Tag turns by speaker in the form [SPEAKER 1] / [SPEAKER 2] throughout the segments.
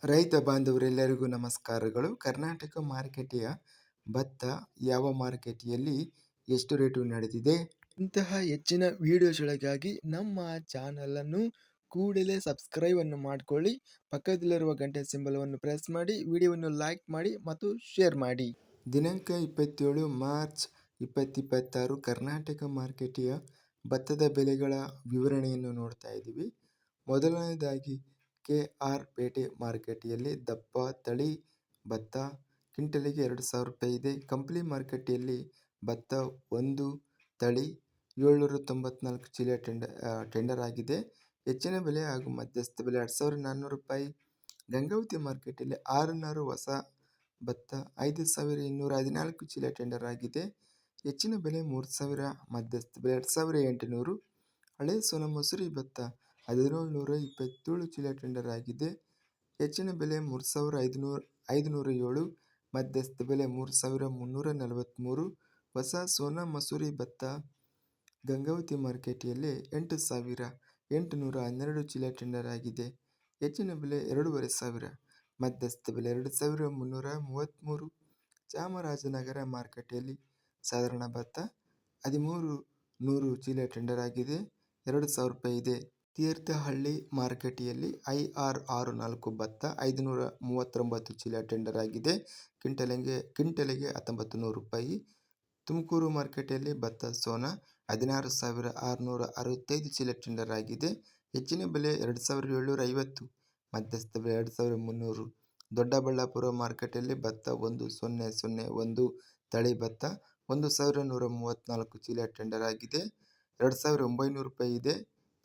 [SPEAKER 1] ರೈತ ಬಾಂಧವರೆಲ್ಲರಿಗೂ ನಮಸ್ಕಾರಗಳು. ಕರ್ನಾಟಕ ಮಾರುಕಟ್ಟೆಯ ಭತ್ತ ಯಾವ ಮಾರುಕಟ್ಟೆಯಲ್ಲಿ ಎಷ್ಟು ರೇಟು ನಡೆದಿದೆ? ಇಂತಹ ಹೆಚ್ಚಿನ ವಿಡಿಯೋಸ್ಗಳಿಗಾಗಿ ನಮ್ಮ ಚಾನಲನ್ನು ಕೂಡಲೇ ಸಬ್ಸ್ಕ್ರೈಬ್ ಅನ್ನು ಮಾಡಿಕೊಳ್ಳಿ. ಪಕ್ಕದಲ್ಲಿರುವ ಗಂಟೆ ಸಿಂಬಲವನ್ನು ಪ್ರೆಸ್ ಮಾಡಿ, ವಿಡಿಯೋವನ್ನು ಲೈಕ್ ಮಾಡಿ ಮತ್ತು ಶೇರ್ ಮಾಡಿ. ದಿನಾಂಕ 27 ಮಾರ್ಚ್ 2026 ಕರ್ನಾಟಕ ಮಾರುಕಟ್ಟೆಯ ಭತ್ತದ ಬೆಲೆಗಳ ವಿವರಣೆಯನ್ನು ನೋಡ್ತಾ ಇದ್ದೀವಿ. ಮೊದಲನೇದಾಗಿ KR ಪೇಟೆ ಮಾರುಕಟ್ಟೆಯಲ್ಲಿ ದಪ್ಪ ತಳಿ ಭತ್ತ ಕ್ವಿಂಟಲಿಗೆ 2,000 ರೂಪಾಯಿ ಇದೆ. ಕಂಪ್ಲಿ ಮಾರುಕಟ್ಟೆಯಲ್ಲಿ ಭತ್ತ ಒಂದು ತಳಿ 794 ಚೀಲ ಟೆಂಡರ್ ಆಗಿದೆ. ಹೆಚ್ಚಿನ ಬೆಲೆ ಹಾಗೂ ಮಧ್ಯಸ್ಥ ಬೆಲೆ 2,400 ರೂಪಾಯಿ. ಗಂಗಾವತಿ ಮಾರುಕಟ್ಟೆಯಲ್ಲಿ 6 ಹೊಸ ಭತ್ತ 5,214 ಚೀಲ ಟೆಂಡರ್ ಆಗಿದೆ. ಹೆಚ್ಚಿನ ಬೆಲೆ 3,000, ಮಧ್ಯಸ್ಥ ಬೆಲೆ 2,800. ಹಳೆ ಸೋನಾ ಮಸೂರಿ ಭತ್ತ 1,727 ಚೀಲ ಟೆಂಡರ್ ಆಗಿದೆ. ಹೆಚ್ಚಿನ ಬೆಲೆ 3,507, ಮಧ್ಯಸ್ಥ ಬೆಲೆ 3,343. ಹೊಸ ಸೋನಾ ಮಸೂರಿ ಭತ್ತ ಗಂಗಾವತಿ ಮಾರುಕಟ್ಟೆಯಲ್ಲಿ 8,812 ಚೀಲ ಟೆಂಡರ್ ಆಗಿದೆ. ಹೆಚ್ಚಿನ ಬೆಲೆ 2,500, ಮಧ್ಯಸ್ಥ ಬೆಲೆ 2,333. ಚಾಮರಾಜನಗರ ಮಾರುಕಟ್ಟೆಯಲ್ಲಿ ಸಾಧಾರಣ ಭತ್ತ 1,300 ಚೀಲ ಟೆಂಡರ್ ಆಗಿದೆ, 2,000 ರೂಪಾಯಿ ಇದೆ. ತೀರ್ಥಹಳ್ಳಿ ಮಾರುಕಟ್ಟೆಯಲ್ಲಿ IR 64 ಭತ್ತ 539 ಚೀಲ ಟೆಂಡರ್ ಆಗಿದೆ, ಕ್ವಿಂಟಲಿಗೆ 1,900 ರೂಪಾಯಿ. ತುಮಕೂರು ಮಾರುಕಟ್ಟೆಯಲ್ಲಿ ಭತ್ತ ಸೋನಾ 16,665 ಚೀಲ ಟೆಂಡರ್ ಆಗಿದೆ. ಹೆಚ್ಚಿನ ಬೆಲೆ 2,750, ಮಧ್ಯಸ್ಥ ಬೆಲೆ 2,300. ದೊಡ್ಡಬಳ್ಳಾಪುರ ಮಾರುಕಟ್ಟೆಯಲ್ಲಿ ಭತ್ತ 1001 ತಳಿ ಭತ್ತ 1,134 ಚೀಲ ಟೆಂಡರ್ ಆಗಿದೆ, 2,900 ರೂಪಾಯಿ ಇದೆ.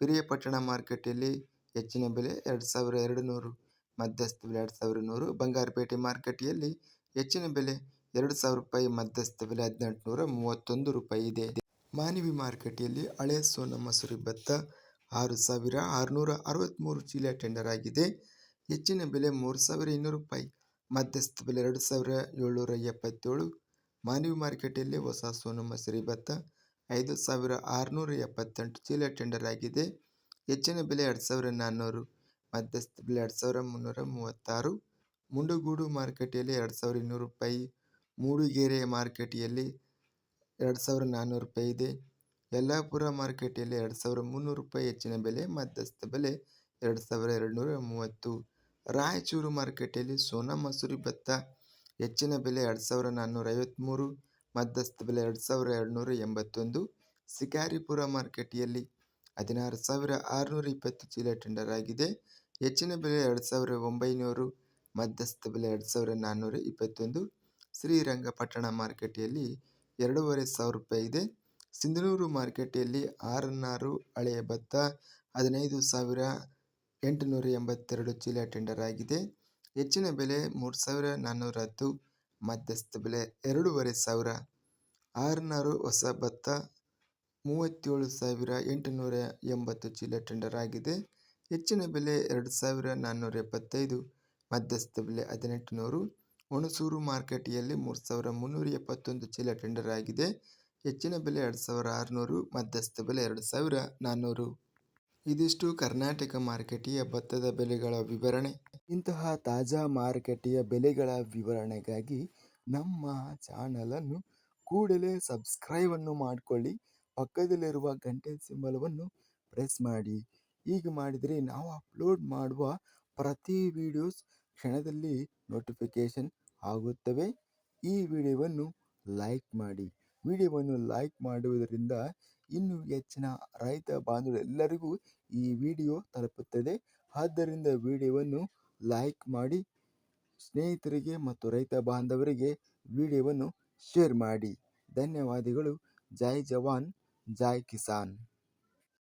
[SPEAKER 1] ಪಿರಿಯಾಪಟ್ಟಣ ಮಾರುಕಟ್ಟೆಯಲ್ಲಿ ಹೆಚ್ಚಿನ ಬೆಲೆ 2,200, ಮಧ್ಯಸ್ಥ ಬೆಲೆ 2,100. ಬಂಗಾರಪೇಟೆ ಮಾರುಕಟ್ಟೆಯಲ್ಲಿ ಹೆಚ್ಚಿನ ಬೆಲೆ 2,000 ರೂಪಾಯಿ, ಮಧ್ಯಸ್ಥ ಬೆಲೆ 1,831 ರೂಪಾಯಿ ಇದೆ. ಮಾನ್ವಿ ಮಾರುಕಟ್ಟೆಯಲ್ಲಿ ಹಳೆ ಸೋನಾ ಮಸೂರಿ ಭತ್ತ 6,663 ಚೀಲ ಟೆಂಡರ್ ಆಗಿದೆ. ಹೆಚ್ಚಿನ ಬೆಲೆ 3,200 ರೂಪಾಯಿ, ಮಧ್ಯಸ್ಥ ಬೆಲೆ 2,777. ಮಾನ್ವಿ ಮಾರುಕಟ್ಟೆಯಲ್ಲಿ ಹೊಸ ಸೋನಾ ಮಸೂರಿ ಭತ್ತ 5,678 ಚೀಲ ಟೆಂಡರ್ ಆಗಿದೆ. ಹೆಚ್ಚಿನ ಬೆಲೆ 2,400, ಮಧ್ಯಸ್ಥ ಬೆಲೆ 2,336. ಮುಂಡಗೋಡು ಮಾರುಕಟ್ಟೆಯಲ್ಲಿ 2,200 ರೂಪಾಯಿ. ಮೂಡಿಗೆರೆ ಮಾರುಕಟ್ಟೆಯಲ್ಲಿ 2,400 ರೂಪಾಯಿ ಇದೆ. ಯಲ್ಲಾಪುರ ಮಾರುಕಟ್ಟೆಯಲ್ಲಿ 2,300 ರೂಪಾಯಿ ಹೆಚ್ಚಿನ ಬೆಲೆ, ಮಧ್ಯಸ್ಥ ಬೆಲೆ 2,230. ರಾಯಚೂರು ಮಾರುಕಟ್ಟೆಯಲ್ಲಿ ಸೋನಾ ಮಸೂರಿ ಭತ್ತ ಹೆಚ್ಚಿನ ಬೆಲೆ 2,453, ಮಧ್ಯಸ್ಥ ಬೆಲೆ 2,281. ಶಿಕಾರಿಪುರ ಮಾರುಕಟ್ಟೆಯಲ್ಲಿ 16,620 ಚೀಲ ಟೆಂಡರ್ ಆಗಿದೆ. ಹೆಚ್ಚಿನ ಬೆಲೆ 2,900, ಮಧ್ಯಸ್ಥ ಬೆಲೆ 2,421. ಶ್ರೀರಂಗಪಟ್ಟಣ ಮಾರುಕಟ್ಟೆಯಲ್ಲಿ 2,500 ರೂಪಾಯಿ ಇದೆ. ಸಿಂಧನೂರು ಮಾರುಕಟ್ಟೆಯಲ್ಲಿ RNR ಹಳೆಯ ಭತ್ತ 15,882 ಚೀಲ ಟೆಂಡರ್ ಆಗಿದೆ. ಹೆಚ್ಚಿನ ಬೆಲೆ 3,410, ಮಧ್ಯಸ್ಥ ಬೆಲೆ 2,500. RNR ಹೊಸ ಭತ್ತ 37,880 ಚೀಲ ಟೆಂಡರ್ ಆಗಿದೆ. ಹೆಚ್ಚಿನ ಬೆಲೆ 2,475, ಮಧ್ಯಸ್ಥ ಬೆಲೆ 1,800. ಹುಣಸೂರು ಮಾರುಕಟ್ಟೆಯಲ್ಲಿ 3,371 ಚೀಲ ಟೆಂಡರ್ ಆಗಿದೆ. ಹೆಚ್ಚಿನ ಬೆಲೆ 2,600, ಮಧ್ಯಸ್ಥ ಬೆಲೆ 2,400. ಇದಿಷ್ಟು ಕರ್ನಾಟಕ ಮಾರುಕಟ್ಟೆಯ ಭತ್ತದ ಬೆಲೆಗಳ ವಿವರಣೆ. ಇಂತಹ ತಾಜಾ ಮಾರುಕಟ್ಟೆಯ ಬೆಲೆಗಳ ವಿವರಣೆಗಾಗಿ ನಮ್ಮ ಚಾನಲನ್ನು ಕೂಡಲೇ ಸಬ್ಸ್ಕ್ರೈಬ್ ಅನ್ನು ಮಾಡಿಕೊಳ್ಳಿ. ಪಕ್ಕದಲ್ಲಿರುವ ಗಂಟೆ ಸಿಂಬಲವನ್ನು ಪ್ರೆಸ್ ಮಾಡಿ. ಹೀಗೆ ಮಾಡಿದರೆ ನಾವು ಅಪ್ಲೋಡ್ ಮಾಡುವ ಪ್ರತಿ ವಿಡಿಯೋಸ್ ಕ್ಷಣದಲ್ಲಿ ನೋಟಿಫಿಕೇಶನ್ ಆಗುತ್ತವೆ. ಈ ವಿಡಿಯೋವನ್ನು ಲೈಕ್ ಮಾಡಿ. ವಿಡಿಯೋವನ್ನು ಲೈಕ್ ಮಾಡುವುದರಿಂದ ಇನ್ನೂ ಹೆಚ್ಚಿನ ರೈತ ಬಾಂಧವರೆಲ್ಲರಿಗೂ ಈ ವಿಡಿಯೋ ತಲುಪುತ್ತದೆ. ಆದ್ದರಿಂದ ವಿಡಿಯೋವನ್ನು ಲೈಕ್ ಮಾಡಿ, ಸ್ನೇಹಿತರಿಗೆ ಮತ್ತು ರೈತ ಬಾಂಧವರಿಗೆ ವಿಡಿಯೋವನ್ನು ಶೇರ್ ಮಾಡಿ. ಧನ್ಯವಾದಗಳು. ಜೈ ಜವಾನ್, ಜೈ ಕಿಸಾನ್.